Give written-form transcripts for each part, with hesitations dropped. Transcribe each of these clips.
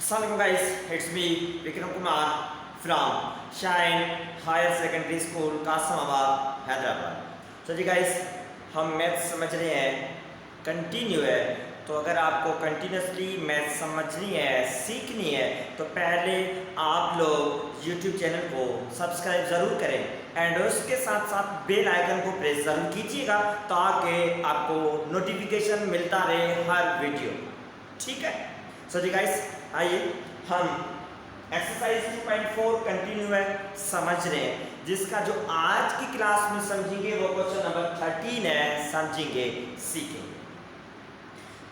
Assalamualaikum guys, it's me Vikram Kumar from Shine Higher Secondary School, Kasamabad, Hyderabad. So ji guys, हम math समझ रहे हैं, continue है। तो अगर आपको कंटिन्यूसली मैथ समझनी है, सीखनी है, तो पहले आप लोग YouTube चैनल को सब्सक्राइब ज़रूर करें एंड उसके साथ साथ बेल आइकन को प्रेस ज़रूर कीजिएगा ताकि आपको नोटिफिकेशन मिलता रहे हर वीडियो। ठीक है। सो जी गाइस, आइए हम एक्सरसाइज 2.4 कंटिन्यू है समझ रहे हैं, जिसका जो आज की क्लास में समझेंगे वो क्वेश्चन नंबर 13 है, समझेंगे सीखेंगे।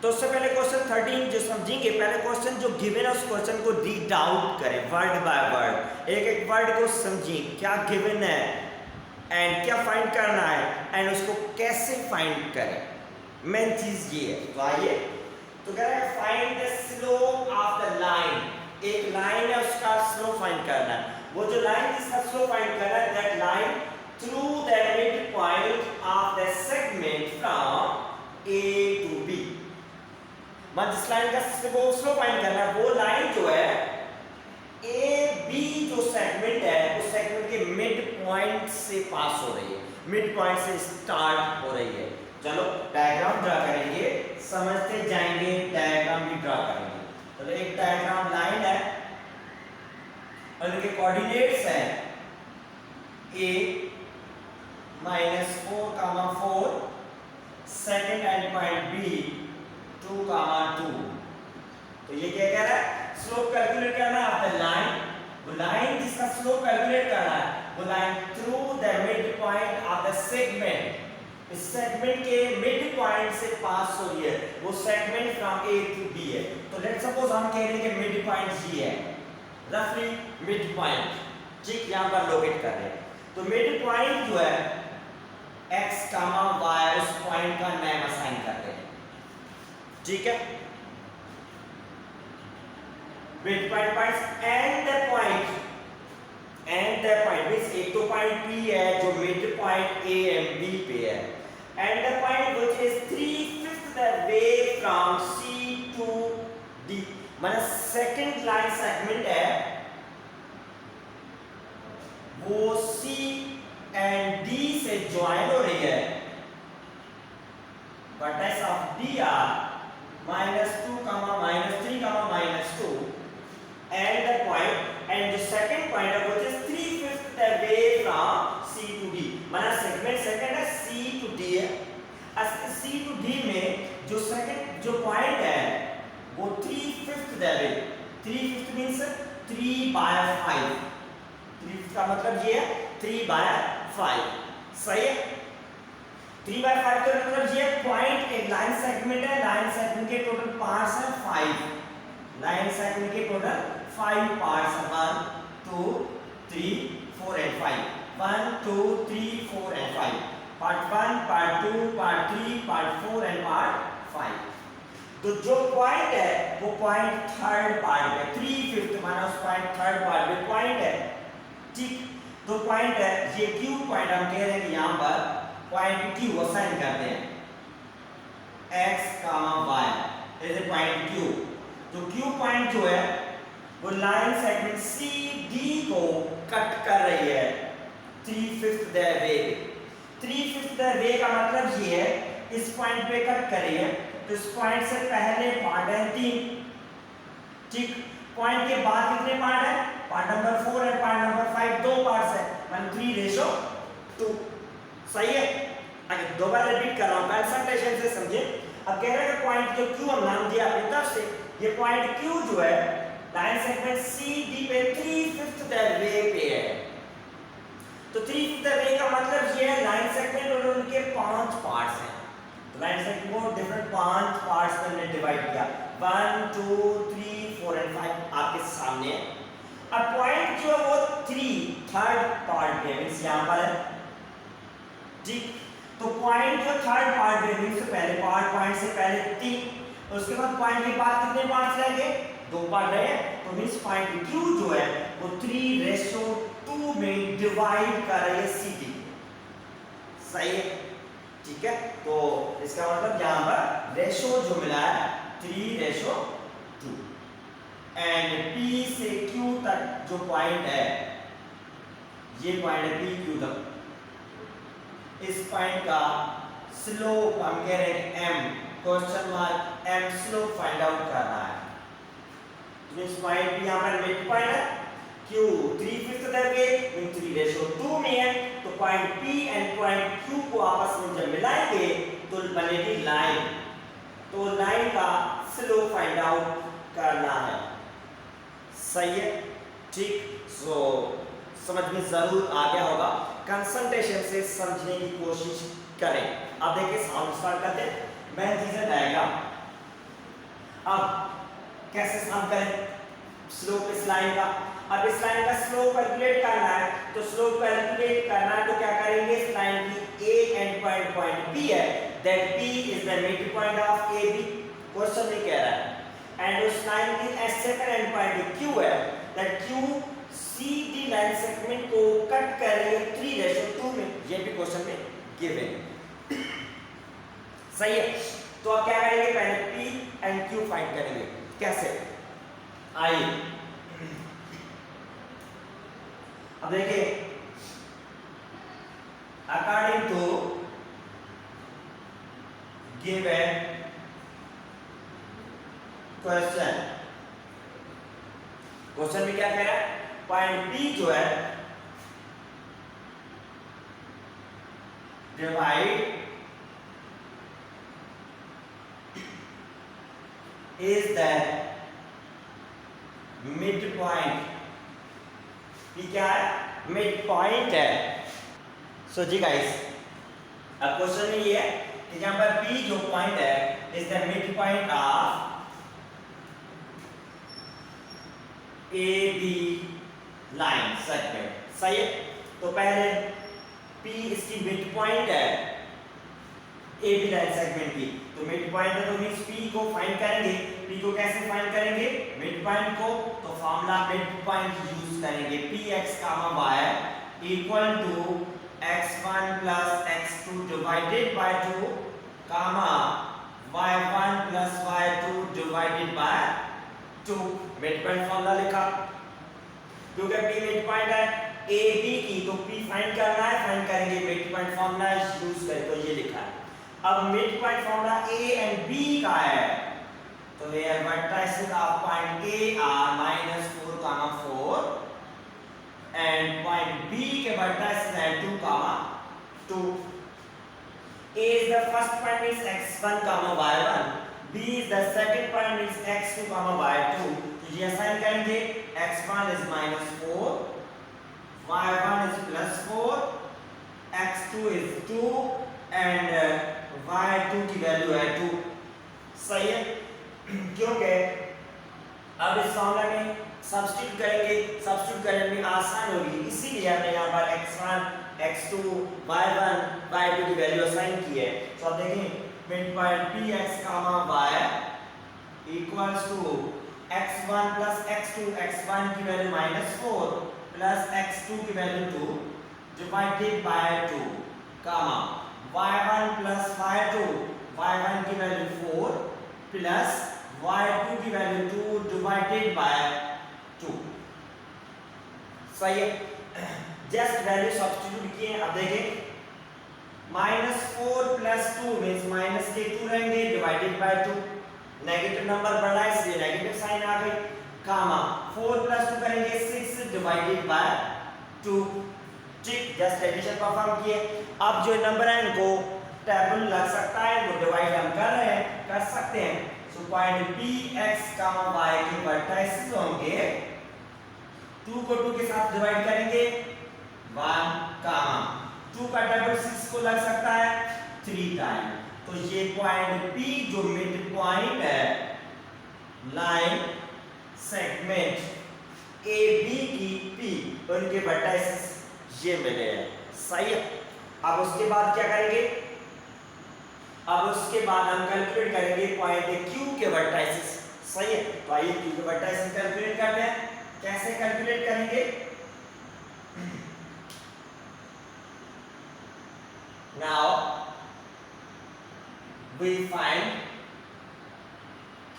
तो उससे पहले क्वेश्चन 13 जो समझेंगे, पहले क्वेश्चन जो गिवन है उस क्वेश्चन को रीड आउट करें वर्ड बाय वर्ड, एक एक वर्ड को समझें क्या गिवन है एंड क्या फाइंड करना है एंड उसको कैसे फाइंड करें, मेन चीज ये है। तो आइए, तो कह रहा है find the slope of the line, एक लाइन है उसका स्लोप फाइंड करना है। वो जो लाइन जिसका स्लोप फाइंड करना है, that line through the mid point of the segment from A to B. मतलब जिस लाइन का वो स्लोप फाइंड करना है, वो लाइन जो है ए बी जो सेगमेंट है उस सेगमेंट के मिड पॉइंट से पास हो रही है, मिड पॉइंट से स्टार्ट हो रही है। चलो डायग्राम ड्रा करेंगे, समझते जाएंगे, डायग्राम भी ड्रा करेंगे। तो एक डायग्राम लाइन है और इनके कोऑर्डिनेट्स हैं a -4, 4, second and point b 2, 2। तो ये क्या कह रहा है, स्लोप कैलकुलेट करना है ऑफ द लाइन। वो लाइन जिसका स्लोप कैलकुलेट करना है वो line through the mid point of the segment, इस सेगमेंट के मिड पॉइंट से पास हो रही है। वो segment from A to B है। तो लेट्स सपोज हम कह रहे हैं कि मिड पॉइंट ये है, रफली मिड पॉइंट, ठीक, यहां पर लोकेट कर रहे हैं। तो मिड पॉइंट जो है x, y उस पॉइंट का नेम असाइन करते हैं, ठीक है। Mid point points and the point, and the point means एक तो पॉइंट P है जो mid point A and B पे है, and the point which is 3/5 the way from C to D। मतलब सेकंड लाइन सेगमेंट है वो C and D से ज्वाइन हो रही है, vertex of D are -2, -3, -2 and the point, and the second point of which is 3/5 the way from C to D। माना segment second है C to D है, C to D में जो second जो पॉइंट है वो 3/5 the way, 3/5 मींस 3/5, 3/5 का मतलब ये है 3/5, सही है। 3/5 का मतलब ये पॉइंट एक लाइन सेगमेंट है, लाइन सेगमेंट के टोटल पार्ट्स हैं 5, लाइन सेगमेंट के टोटल 5 पार्ट्स हैं, 1 2 3 4 and 5, 1 2 3 4 and 5, part 1, part 2, part 3, part 4 and part 5। तो जो पॉइंट है वो पॉइंट थर्ड पार्ट है, 3/5 माना उस पॉइंट थर्ड पार्ट में पॉइंट है, ठीक। तो पॉइंट है ये Q पॉइंट, हम कह रहे हैं कि यहां पर पॉइंट Q असाइन करते हैं, x, y is a point Q। तो Q पॉइंट जो है वो लाइन सेगमेंट CD को कट कर रही है 3/5 द वे। 3/5 द वे का मतलब ये है इस पॉइंट पे कट कर रही है, तो इस पॉइंट से पहले पार्ट है 3, ठीक। पॉइंट के बाद कितने पार्ट है, पार्ट नंबर 4 है, पार्ट नंबर 5, 2 पार्ट्स है, 1:3:2, सही है। अगर दोबारा रिपीट कर रहा हूं, कंसंट्रेशन से समझे। अब कह रहे हैं कि पॉइंट जो Q हम नाम दिया अपनी तरफ से, ये पॉइंट Q जो है लाइन सेगमेंट CD पे 3/5 द वे पे है। तो 3/5 द वे का मतलब ये है लाइन सेगमेंट और उनके 5 पार्ट्स हैं। तो लाइन सेगमेंट को डिफरेंट 5 पार्ट्स में हमने डिवाइड किया, 1 2 3 4 एंड 5 आपके सामने है। अब पॉइंट जो है वो 3 थर्ड पार्ट में मींस यहां पर है, ठीक। तो पॉइंट जो थर्ड पार्ट में से पहले पार्ट, पॉइंट से पहले 3, उसके बाद पॉइंट के बाद कितने पार्ट्स रहेंगे, 2 पार्ट रहे। तो मींस पॉइंट Q जो है वो 3:2 में डिवाइड कर रही है CD, सही है, ठीक है। तो इसका मतलब यहां पर रेशो जो मिला है 3:2। एंड P से Q तक जो पॉइंट है, ये पॉइंट है P Q तक, इस पॉइंट का स्लोप हम कह रहे हैं m, question mark m slope find out करना है। तो इस पॉइंट यहाँ पर मिड पॉइंट है, Q 3/5 दरवे इन 3:2 में है, तो point P and point Q को आपस में जब मिलाएंगे तो बनेगी लाइन, तो लाइन का स्लोप फाइंड आउट करना है। सही है, ठीक। सो समझ में जरूर आ गया होगा, कंसंट्रेशन से समझने की कोशिश करें। अब देखिए सॉल्व स्टार्ट करते हैं। मैं चीजें डायग्राम, अब कैसे सॉल्व करें स्लोप इस लाइन का। अब इस लाइन का स्लोप कैलकुलेट करना है, तो स्लोप कैलकुलेट करना है तो क्या करेंगे, इस लाइन की ए एंड पॉइंट P है, that P is the mid point of AB, question में कह रहा है, एंड उस लाइन की सेकंड एंड पॉइंट Q है, that Q CD line segment को कट कर रही है 3:2 में, ये भी क्वेश्चन में गिवन। सही है, तो अब क्या करेंगे, पहले P एंड Q फाइंड करेंगे। कैसे, आइए अब देखिए, according to given question, question में क्या कह रहा है, पॉइंट P जो है divide is the mid point, P क्या है, मिड पॉइंट है। सो जी गाइस, अब क्वेश्चन में ये है कि यहाँ पर P जो पॉइंट है is the mid point of AB line segment. सही है, तो पहले P इसकी मिड पॉइंट है AB लाइन सेगमेंट की, तो मिड पॉइंट है तो मींस P को फाइंड करेंगे। P को कैसे फाइंड करेंगे, मिड पॉइंट को, तो फार्मूला मिड पॉइंट यूज करेंगे, Px, y equal to x1 plus x2 divided by 2 comma y1 plus y2 divided by 2। Mid point formula लिखा, क्योंकि P मिड पॉइंट है AB की, तो P फाइंड करना है, फाइंड करेंगे मिड पॉइंट फार्मूला यूज करें, तो ये लिखा है। अब mid point formula A and B का है, तो ये vertices of point A are -4, 4 and point B के वर्टिसेस हैं 2, 2। A is the first point means x1, y1, B is the second point means x2, y2, तो ये assign करेंगे, x1 is -4, y1 is +4, x2 is 2 and y2 की value है 2। सही है, क्योंकि अब इस फॉर्मूला में सब्स्टिट्यूट करेंगे, सब्स्टिट्यूट करने में आसान होगी, इसीलिए हमने यहाँ पर x1, x2, y1, y2 की वैल्यू असाइन की है। तो अब देखें, mid point Px, y equals to x1 plus x2, x1 की वैल्यू -4 प्लस x2 की value 2 divided by 2 comma y1 plus y2, y1 की वैल्यू 4 प्लस y2 की वैल्यू 2 डिवाइडेड बाय 2। सही है, जस्ट वैल्यू सब्स्टिट्यूट किए। अब देखें, -4 प्लस 2 मींस माइनस के 2 रहेंगे डिवाइडेड बाय 2, नेगेटिव नंबर बढ़ा है इसलिए नेगेटिव साइन आ गई, कामा 4 प्लस 2 करेंगे 6 डिवाइडेड बाय 2। ठीक, जस्ट एडिशन परफॉर्म किए। अब जो नंबर है इनको टेबल लग सकता है, वो डिवाइड हम कर रहे हैं, कर सकते हैं। सो पॉइंट Px, y के वर्टिसेस होंगे, 2 को 2 के साथ डिवाइड करेंगे 1, 2 का टेबल 6 को लग सकता है 3 टाइम, तो ये पॉइंट P जो मिड पॉइंट है लाइन सेगमेंट AB की P, उनके वर्टिसेस ये मिले हैं। सही है, अब उसके बाद क्या करेंगे, अब उसके बाद हम कैलकुलेट करेंगे पॉइंट Q के वर्टिसेस। सही है, तो आइए Q के वर्टिसेस कैलकुलेट करते हैं। कैसे कैलकुलेट करेंगे, now we find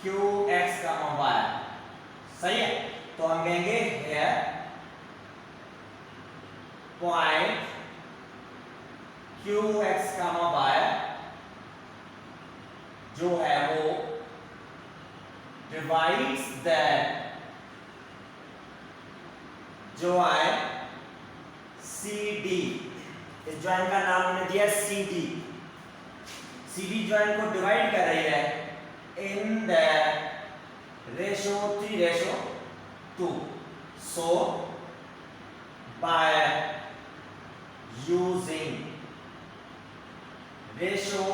Qx, y। सही है, तो हम कहेंगे here point qx, y जो है वो divides that joint CD, इस ज्वाइंट का नाम हमने दिया CD। CD ज्वाइंट को डिवाइड कर रही है in the ratio 3:2। So by using ratio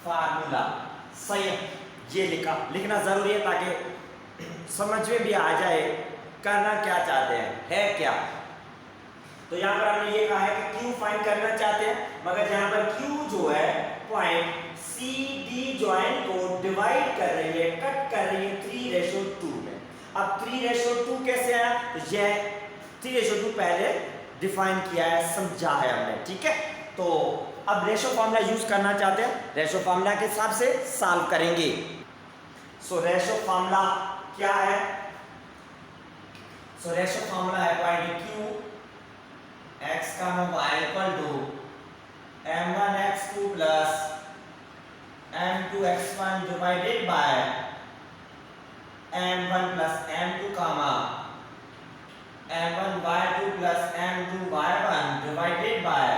formula, सही है, ये लिखना जरूरी है ताकि समझ में भी आ जाए करना क्या चाहते हैं, है क्या। तो यहाँ पर हमने ये कहा है कि Q फाइंड करना चाहते हैं, मगर यहाँ पर Q जो है पॉइंट CD ज्वाइंट को डिवाइड कर रही है, कट कर रही है 3:2 में। अब 3:2 कैसे आया, तो यह 3:2 पहले डिफाइन किया है, समझा है हमने, ठीक है। तो अब रेशो फार्मूला यूज करना चाहते हैं, रेशो फार्मूला के हिसाब से सॉल्व करेंगे। सो रेशो फार्मूला क्या है, सो रेशो फार्मूला है point Q x, y equal to m1x2 plus m2x1 divided by m1 plus m2 comma m1y2 plus m2y1 divided by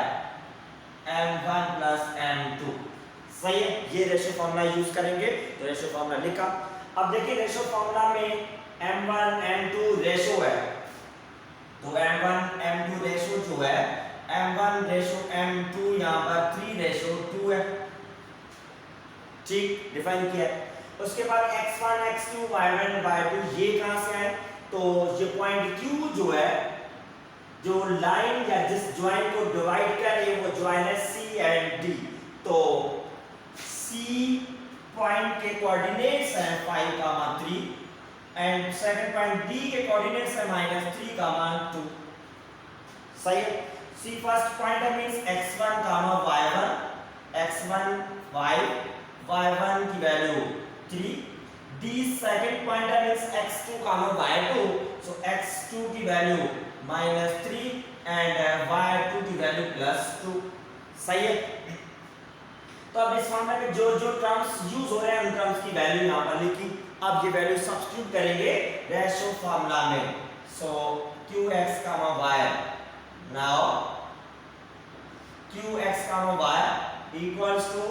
m1 plus m2। सही है, ये रेशो फार्मूला यूज करेंगे, तो ratio formula लिखा। अब देखिए ratio formula में m1 m2 रेशो है, तो m1 m2 रेशो जो है m1 रेशो m2 यहाँ पर 3:2 है, ठीक, डिफाइन किया है। उसके बाद x1 x2 y1 y2 ये कहां से है, तो ये पॉइंट Q जो है, जो लाइन या जिस ज्वाइंट को डिवाइड कर रही है वो ज्वाइंट है C एंड D। तो C पॉइंट के कोऑर्डिनेट्स हैं 5, 3 एंड सेकंड पॉइंट D के कोऑर्डिनेट्स है -3, 2। सही है, C फर्स्ट पॉइंट है means x1, y1, x1 y1 की वैल्यू 3, D सेकंड पॉइंट है मींस x2, y2, सो x2 की वैल्यू -3 एंड y2 की वैल्यू +2। सही है, तो अब इस फॉर्मूला में जो जो टर्म्स यूज हो रहे हैं उन टर्म्स की वैल्यू यहां पर लिखी। अब ये वैल्यू सब्स्टिट्यूट करेंगे रेशो फार्मूला में। So qx, y, now qx, y equals to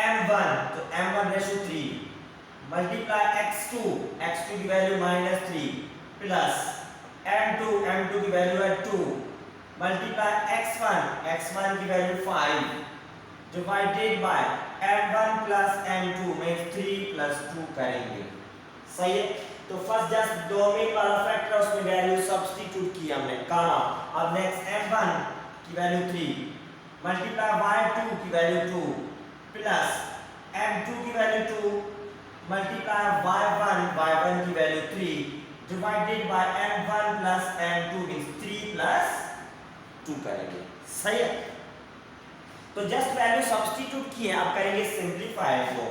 m1, तो m1 रेशो 3 मल्टीप्लाई x2 की वैल्यू -3 प्लस m2 की वैल्यू है 2 मल्टीप्लाई x1 की value 5 divided by m1 plus m2 में 3 + 2 करेंगे। सही है, तो फर्स्ट जस्ट डोमेन वाला फैक्टर उसमें वैल्यू सब्स्टिट्यूट की हमने कामा। अब नेक्स्ट m1 की वैल्यू 3 मल्टीप्लाई y2 की वैल्यू 2 प्लस m2 की वैल्यू 2 मल्टीप्लाई y1 की value 3 divided by m1 plus m2 means 3 + 2 करेंगे। सही है, तो जस्ट वैल्यू सब्स्टिट्यूट की है, अब करेंगे सिंपलीफाई को।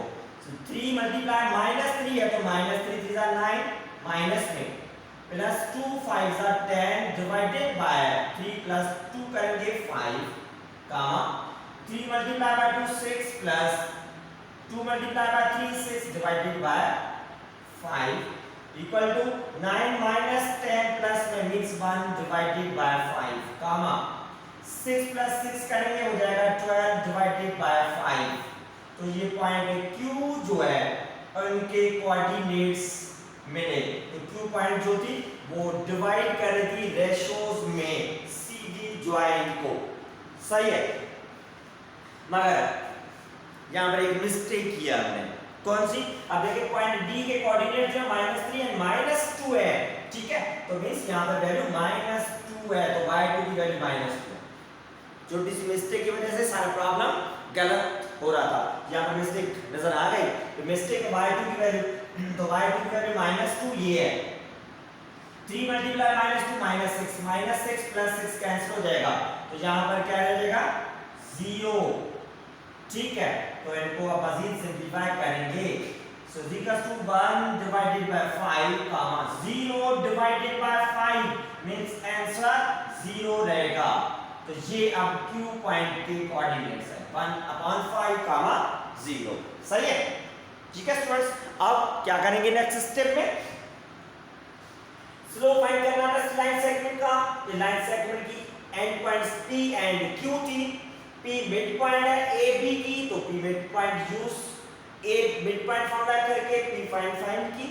सो 3 मल्टीप्लाई -3 है तो -3 3 9 माइनस में प्लस 2 5 10 डिवाइडेड बाय 3 + 2 करेंगे 5 कामा 3 multiply by 2 6 plus 2 multiply by 3 6 divided by 5 equal to 9 - 10 plus में मींस 1 डिवाइडेड बाय 5 कामा 6 + 6 करेंगे हो जाएगा 12 डिवाइडेड बाय 5। तो ये पॉइंट Q जो है उनके कोऑर्डिनेट्स मिले, तो Q पॉइंट जो थी वो डिवाइड कर रही थी रेशोज में CD ज्वाइंट को। सही है, मगर यहां पर एक मिस्टेक किया हमने, कौन सी? अब देखिए पॉइंट D के कोऑर्डिनेट जो -3 एंड -2 है, ठीक है, तो मींस यहां पर वैल्यू -2 है, तो y2 की वैल्यू -2 है। छोटी सी मिस्टेक की वजह से सारा प्रॉब्लम गलत हो रहा था, यहां पर मिस्टेक नजर आ गई। तो मिस्टेक है y2 की वैल्यू, तो y2 की वैल्यू -2 ये है, 3 मल्टीप्लाई -2 -6 प्लस 6 कैंसिल हो जाएगा, तो यहां पर क्या रह जाएगा 0। ठीक है, तो इनको अब मजीद सिंपलीफाई करेंगे। So z equals to 1 divided by 5 comma 0 divided by 5 means answer 0 रहेगा। तो ये अब Q पॉइंट के कोऑर्डिनेट्स है 1/5 comma 0। सही है, ठीक है स्टूडेंट्स। अब क्या करेंगे नेक्स्ट स्टेप में, स्लोप फाइंड करना है लाइन सेगमेंट का। ये लाइन सेगमेंट की and points P and Q थी। P मिड पॉइंट है AB की, तो P mid point use A mid point find करके P फाइंड की।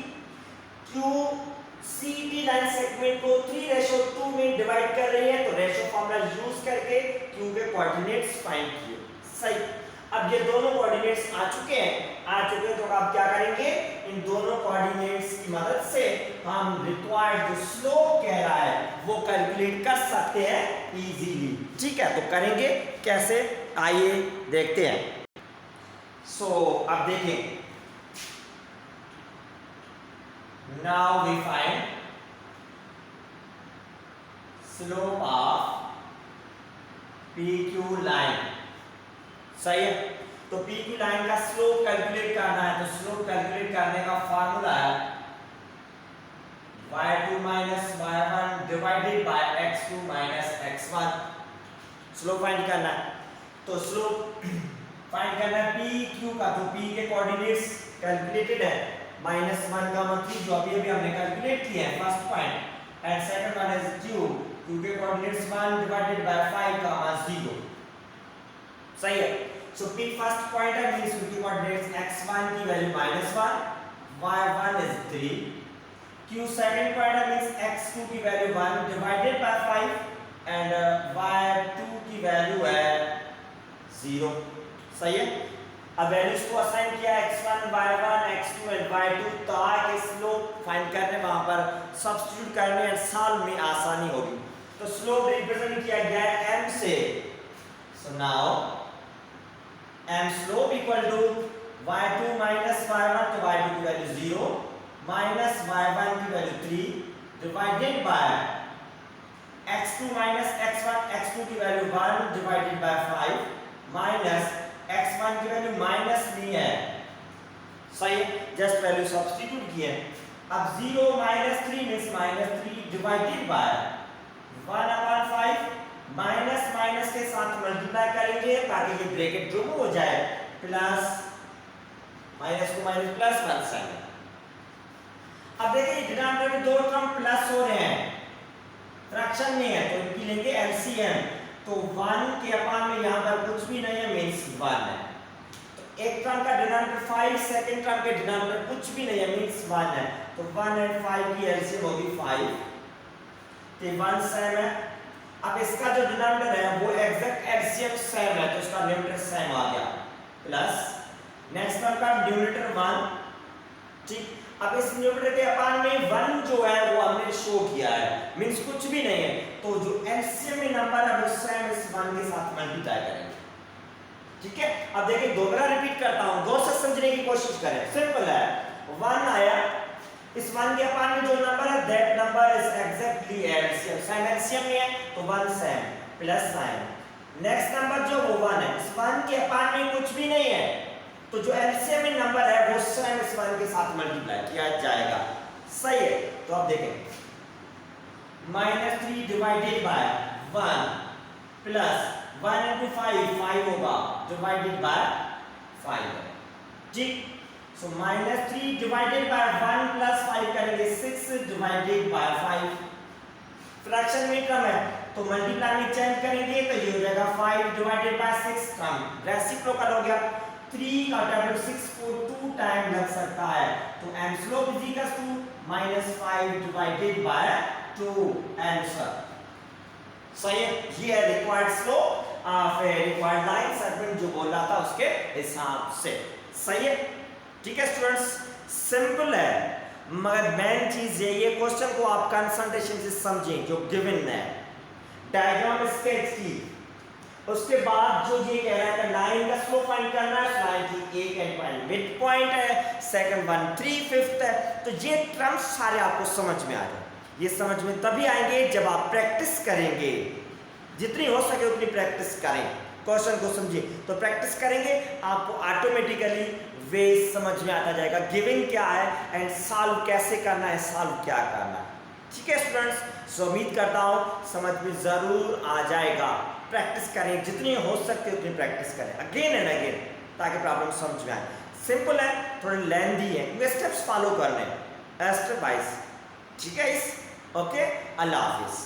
Q CD लाइन सेगमेंट को 3:2 में डिवाइड कर रही है, तो रेशियो फार्मूला यूज करके Q के कोऑर्डिनेट्स फाइंड किए। सही, अब ये दोनों कोऑर्डिनेट्स आ चुके हैं तो अब क्या करेंगे, इन दोनों कोऑर्डिनेट्स की मदद से हम रिक्वायर्ड जो स्लोप कह रहा है वो कैलकुलेट कर सकते हैं इजीली। ठीक है, तो करेंगे कैसे, आइए देखते हैं। अब देखें, now we find slope of PQ line. सही है, तो PQ लाइन का स्लोप कैलकुलेट करना है, तो स्लोप कैलकुलेट करने का फार्मूला है y2 minus y1 divided by x2 minus x1। Slope find करना है, तो स्लोप फाइंड करना है PQ का, तो P के कोऑर्डिनेट्स कैलकुलेटेड है -1, 3 जो अभी हमने कैलकुलेट किए हैं first point, and second one is Q के कोऑर्डिनेट्स 1 डिवाइडेड बाय 5, 0। सही है, सो P फर्स्ट पॉइंट है मींस उसकी कोऑर्डिनेट्स x1 की value -1, y1 is 3। Q second point है मींस x2 की value 1 divided by 5 and y2 की वैल्यू है 0। सही है, अब वैल्यूज को असाइन किया x1 y1 x2 and y2 ताकि स्लोप फाइंड करने वहां पर सब्स्टिट्यूट करने और सॉल्व में आसानी होगी। तो स्लोप रिप्रेजेंट किया गया है m से, so now m slope equal to y2 minus y1, तो y2 की वैल्यू 0 minus y1 की value 3 divided by x2 minus x1, x2 की value 1 divided by 5 minus x1 की वैल्यू माइनस नहीं है। सही, जस्ट वैल्यू सब्स्टिट्यूट किए। अब 0 minus 3 means -3 divided by 1/5 minus minus के साथ मल्टीप्लाई करेंगे ताकि ये ब्रैकेट रिमूव हो जाए, प्लस माइनस को माइनस प्लस 1/7। अब देखिए डिनोमिनेटर में दो टर्म प्लस हो रहे हैं, फ्रैक्शन में है, तो इनकी लेंगे एलसीएम। तो 1 के अपान में यहाँ पर कुछ भी नहीं है मींस 1 है, तो एक टर्म का डिनोमिनेटर 5, सेकंड टर्म के डिनोमिनेटर कुछ भी नहीं है मींस 1 है, तो 1 एंड 5 की एलसीएम होगी 5, तो 1 सेम है। अब इसका जो डिनोमिनेटर है वो एग्जैक्ट एलसीएम सेम है, तो इसका न्यूमरेटर सेम आ गया, प्लस नेक्स्ट टर्म का न्यूमरेटर 1। ठीक, अब इस न्यूमरेटर के अपान में 1 जो है वो हमने शो किया है मींस कुछ भी नहीं है, तो जो एलसीएम में नंबर है वो सेम इस 1 के साथ मल्टीप्लाई करेंगे। ठीक है, अब देखिए दोबारा रिपीट करता हूं, दो से समझने की कोशिश करें। सिंपल है, 1 आया, इस 1 के अपान में जो नंबर है that number is exactly LCM, same LCM में है तो 1 same plus sign. Next number जो वो 1 है, इस 1 के अपान में कुछ भी नहीं है, तो जो एलसीएम में नंबर है वो सेम इस 1 के साथ मल्टीप्लाई किया जाएगा। सही है, तो अब देखें -3 डिवाइडेड बाय 1 प्लस 1 into 5 होगा डिवाइडेड बाय 5। ठीक, सो -3 डिवाइडेड बाय 1 प्लस 5 करेंगे 6 डिवाइडेड बाय 5। फ्रैक्शन में टर्म है तो मल्टीप्लाई में चेंज करेंगे तो ये हो जाएगा 5 डिवाइडेड बाय 6 टर्म रेसिप्रोकल हो गया। 3 का टर्म 6 को 2 टाइम लग सकता है, तो m slope is equal to -5 divided by 2 answer. सही है, ये है required slope of a required line segment जो बोल रहा था उसके हिसाब से। सही है, ठीक है स्टूडेंट्स, सिंपल है, मगर मेन चीज ये क्वेश्चन को आप कंसंट्रेशन से समझें जो गिवन है, डायग्राम स्केच की, उसके बाद जो ये कह रहा है लाइन का स्लोप फाइंड करना है, लाइन की एक एंड पॉइंट मिड पॉइंट है, सेकंड वन 3/5 है, तो ये टर्म्स सारे आपको समझ में आ जाए। ये समझ में तभी आएंगे जब आप प्रैक्टिस करेंगे, जितनी हो सके उतनी प्रैक्टिस करें। क्वेश्चन को समझिए। तो प्रैक्टिस करेंगे आपको ऑटोमेटिकली वे समझ में आता जाएगा गिविंग क्या है एंड सॉल्व कैसे करना है, सॉल्व क्या करना है। ठीक है स्टूडेंट्स, सो उम्मीद करता हूँ समझ में ज़रूर आ जाएगा। प्रैक्टिस करें, जितनी हो सकती है उतनी प्रैक्टिस करें अगेन एंड अगेन, ताकि प्रॉब्लम समझ में आए। सिंपल है, थोड़े लेंथी है, स्टेप्स फॉलो करने हैं स्टेप वाइज। ठीक है इस ओके, अल्लाह हाफिज़।